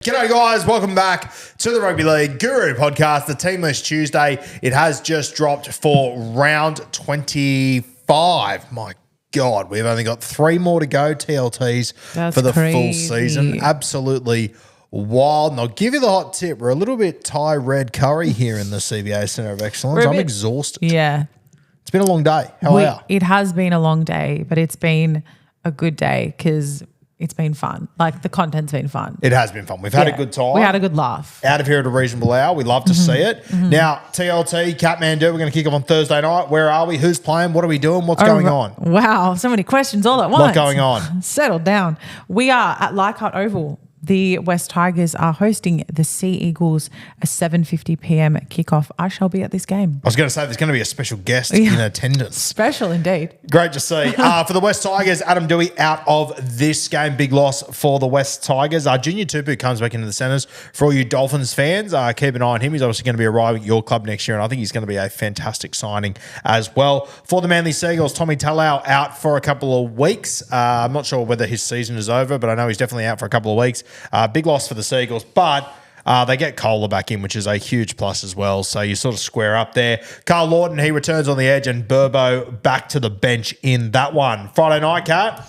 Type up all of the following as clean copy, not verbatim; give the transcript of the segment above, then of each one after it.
G'day guys, welcome back to the Rugby League Guru podcast, the Team List Tuesday. It has just dropped for round 25. My God, we've only got 3 more to go, TLTs, for the full season. Absolutely wild. And I'll give you the hot tip. We're a little bit Thai red curry here in the CBA Centre of Excellence. I'm exhausted. Yeah. It's been a long day. How are you? It has been a long day, but it's been a good day because it's been fun. Like, the content's been fun. It has been fun. We've had a good time. We had a good laugh. Out of here at a reasonable hour. We love to see it. Now, TLT, Catmandu, we're going to kick off on Thursday night. Where are we? Who's playing? What are we doing? What's going on? Wow, so many questions all at once. What's going on? Settle down. We are at Leichhardt Oval. The West Tigers are hosting the Sea Eagles, a 7:50 p.m. kickoff. I shall be at this game. I was going to say there's going to be a special guest in attendance. Special indeed. Great to see. For the West Tigers, Adam Dewey out of this game. Big loss for the West Tigers. Junior Tupu comes back into the centres. For all you Dolphins fans, keep an eye on him. He's obviously going to be arriving at your club next year, and I think he's going to be a fantastic signing as well. For the Manly Seagulls, Tommy Talau out for a couple of weeks. I'm not sure whether his season is over, but I know he's definitely out for a couple of weeks. Big loss for the Seagulls, but they get Kohler back in, which is a huge plus as well. So you sort of square up there. Carl Lawton, he returns on the edge, and Burbo back to the bench in that one. Friday night, Kat.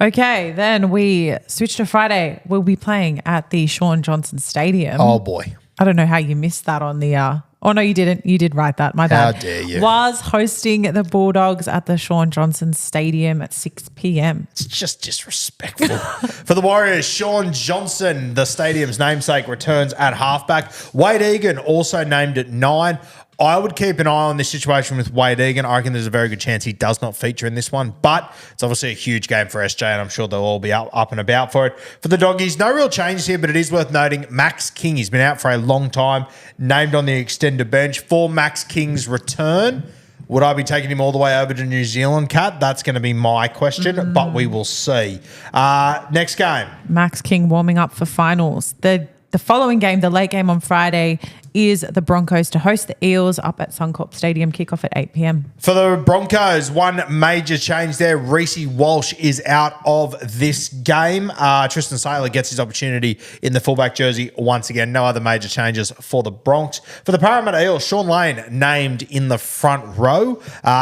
Okay, then we switch to Friday. We'll be playing at the Shaun Johnson Stadium. Oh, boy. I don't know how you missed that on the oh, no, you didn't. You did write that. My bad. How dare you. Was hosting the Bulldogs at the Shaun Johnson Stadium at 6 p.m. It's just disrespectful. For the Warriors, Shaun Johnson, the stadium's namesake, returns at halfback. Wade Egan also named at 9. I would keep an eye on this situation with Wade Egan. I reckon there's a very good chance he does not feature in this one, but it's obviously a huge game for SJ, and I'm sure they'll all be up and about for it. For the Doggies, no real changes here, but it is worth noting Max King, he's been out for a long time, named on the extended bench. For Max King's return, would I be taking him all the way over to New Zealand, Kat? That's going to be my question, but we will see. Next game. Max King warming up for finals. The following game, the late game on Friday, is the Broncos to host the Eels up at Suncorp Stadium, kickoff at 8 p.m. For the Broncos, one major change there. Reece Walsh is out of this game. Tristan Saylor gets his opportunity in the fullback jersey once again. No other major changes for the Bronx. For the Parramatta Eels, Sean Lane named in the front row.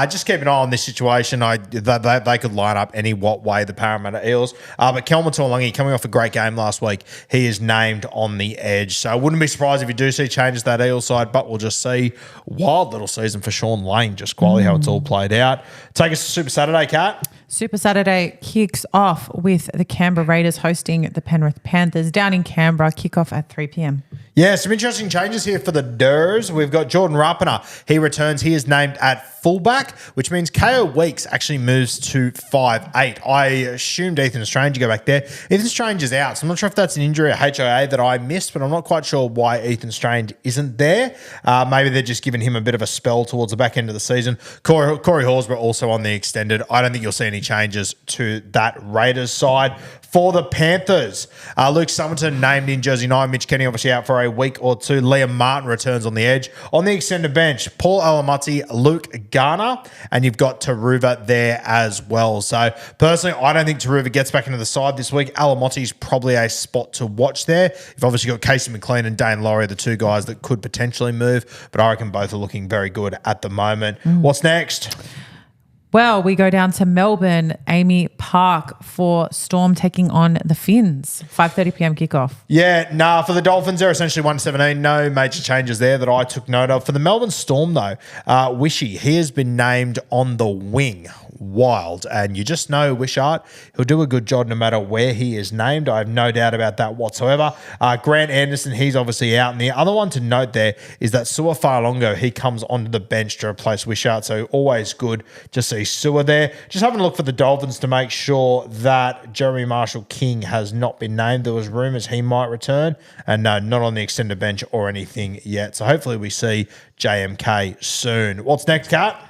Just keep an eye on this situation. They could line up any way, the Parramatta Eels. But Kelma Tuolungi, coming off a great game last week, he is named on the edge. So I wouldn't be surprised if you do see changes that Eel side, but we'll just see. Wild little season for Sean Lane, just quality how it's all played out. Take us to Super Saturday, Kat. Super Saturday kicks off with the Canberra Raiders hosting the Penrith Panthers down in Canberra, kickoff at 3 p.m. Yeah, some interesting changes here for the Durs. We've got Jordan Rapana. He returns. He is named at fullback, which means KO Weeks actually moves to 5'8". I assumed Ethan Strange to go back there. Ethan Strange is out, so I'm not sure if that's an injury or HIA that I missed, but I'm not quite sure why Ethan Strange isn't there. Maybe they're just giving him a bit of a spell towards the back end of the season. Corey Horsburgh also on the extended. I don't think you'll see any changes to that Raiders side. For the Panthers, Luke Summerton named in jersey 9. Mitch Kenny obviously out for a week or two. Liam Martin returns on the edge. On the extended bench, Paul Alamati, Luke Garner, and you've got Taruva there as well. So personally, I don't think Taruva gets back into the side this week. Alamati's probably a spot to watch there. You've obviously got Casey McLean and Dane Laurie, the two guys that could potentially move, but I reckon both are looking very good at the moment. What's next? Well, we go down to Melbourne, Amy Park, for Storm taking on the Finns. 5:30 p.m. kickoff. Yeah, for the Dolphins, they're essentially 117. No major changes there that I took note of. For the Melbourne Storm, though, Wishy, he has been named on the wing. Wild. And you just know Wishart, he'll do a good job no matter where he is named. I have no doubt about that whatsoever. Grant Anderson, he's obviously out. And the other one to note there is that Sua Farlongo, he comes onto the bench to replace Wishart. So always good to see Sua there. Just having a look for the Dolphins to make sure that Jeremy Marshall-King has not been named. There was rumours he might return. And no, not on the extended bench or anything yet. So hopefully we see JMK soon. What's next, Kat?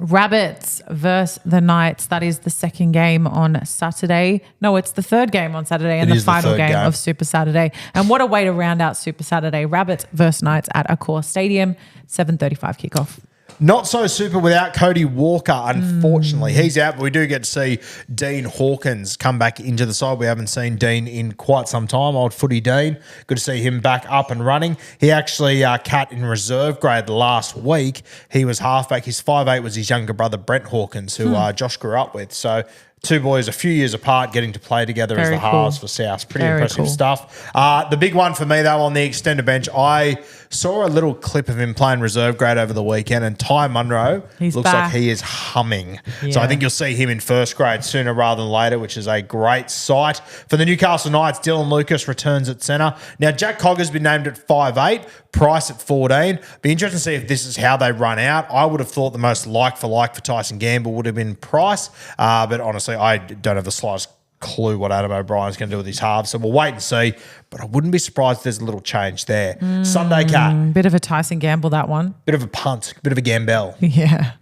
Rabbits versus the Knights. That is the second game on Saturday. No, it's the third game on Saturday and the final game of Super Saturday. And what a way to round out Super Saturday. Rabbits versus Knights at Accor Stadium, 7:35 kickoff. Not so super without Cody Walker, unfortunately. He's out, but we do get to see Dean Hawkins come back into the side. We haven't seen Dean in quite some time. Old footy Dean. Good to see him back up and running. He actually cut in reserve grade last week. He was halfback. His 5'8" was his younger brother, Brent Hawkins, who Josh grew up with. So two boys a few years apart getting to play together as the halves for South. Pretty impressive stuff. The big one for me, though, on the extended bench, I saw a little clip of him playing reserve grade over the weekend, and Ty Munro looks like he is humming. Yeah. So I think you'll see him in first grade sooner rather than later, which is a great sight. For the Newcastle Knights, Dylan Lucas returns at centre. Now, Jack Cogger's been named at 5'8", Price at 14. Be interesting to see if this is how they run out. I would have thought the most like for Tyson Gamble would have been Price, but honestly, I don't have the slightest clue what Adam O'Brien's going to do with his halves, so we'll wait and see. But I wouldn't be surprised if there's a little change there. Sunday Cat. Bit of a Tyson Gamble, that one. Bit of a punt. Bit of a Gambell. Yeah.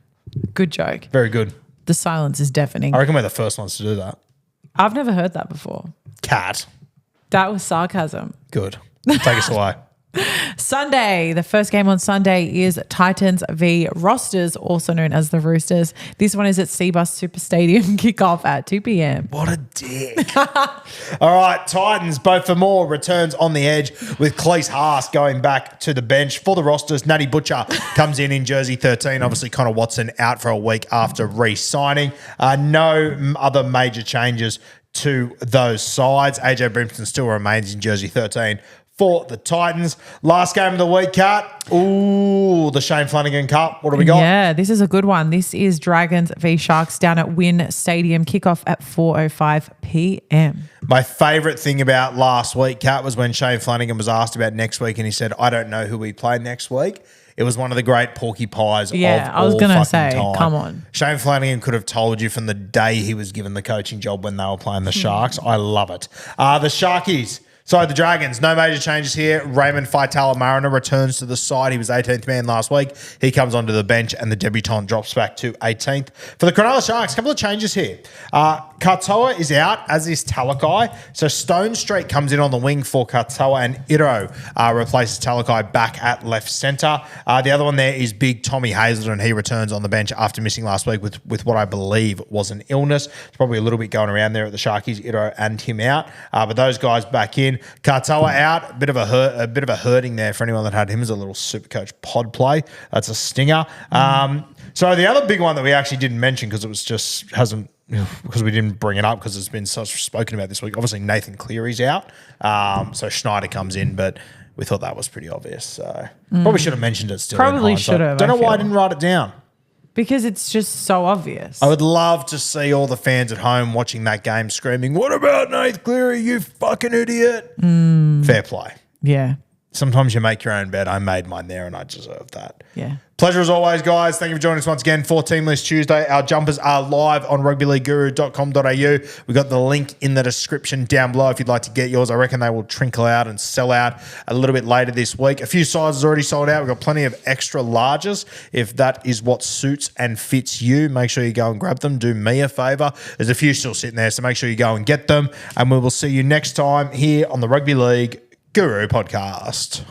Good joke. Very good. The silence is deafening. I reckon we're the first ones to do that. I've never heard that before. Cat. That was sarcasm. Good. Take us away. Sunday, the first game on Sunday is Titans v Roosters, also known as the Roosters. This one is at Seabus Super Stadium, kickoff at 2 p.m. What a dick. All right, Titans, both for more, returns on the edge with Cleese Haas going back to the bench. For the Roosters, Natty Butcher comes in jersey 13. Obviously, Connor Watson out for a week after re-signing. No other major changes to those sides. AJ Brimson still remains in jersey 13 for the Titans. Last game of the week, Kat. Ooh, the Shane Flanagan Cup. What do we got? Yeah, this is a good one. This is Dragons v Sharks down at Wynn Stadium. Kickoff at 4:05 p.m. My favourite thing about last week, Kat, was when Shane Flanagan was asked about next week and he said, I don't know who we play next week. It was one of the great porky pies of I was going to say, time. come on. Shane Flanagan could have told you from the day he was given the coaching job when they were playing the Sharks. I love it. The Sharkies. So the Dragons, no major changes here. Raymond Faitala-Mariner returns to the side. He was 18th man last week. He comes onto the bench and the debutant drops back to 18th. For the Cronulla Sharks, a couple of changes here. Katoa is out, as is Talakai. So Stone Street comes in on the wing for Katoa and Iro replaces Talakai back at left centre. The other one there is big Tommy Hazelton. He returns on the bench after missing last week with what I believe was an illness. It's probably a little bit going around there at the Sharkies, Iro and him out. But those guys back in. Katoa out, a bit of a hurting there for anyone that had him as a little Supercoach pod play. That's a stinger. So the other big one that we actually didn't mention because it was just hasn't because we didn't bring it up because it's been such spoken about this week. Obviously Nathan Cleary's out, so Schneider comes in, but we thought that was pretty obvious. So probably should have mentioned it still. Probably should have. Don't know why I didn't write it down. Because it's just so obvious. I would love to see all the fans at home watching that game screaming, what about Nathan Cleary, you fucking idiot? Fair play. Yeah. Sometimes you make your own bed. I made mine there and I deserve that. Yeah. Pleasure as always, guys. Thank you for joining us once again for Team List Tuesday. Our jumpers are live on rugbyleagueguru.com.au. We've got the link in the description down below if you'd like to get yours. I reckon they will trickle out and sell out a little bit later this week. A few sizes already sold out. We've got plenty of extra larges. If that is what suits and fits you, make sure you go and grab them. Do me a favour. There's a few still sitting there, so make sure you go and get them. And we will see you next time here on the Rugby League Guru podcast.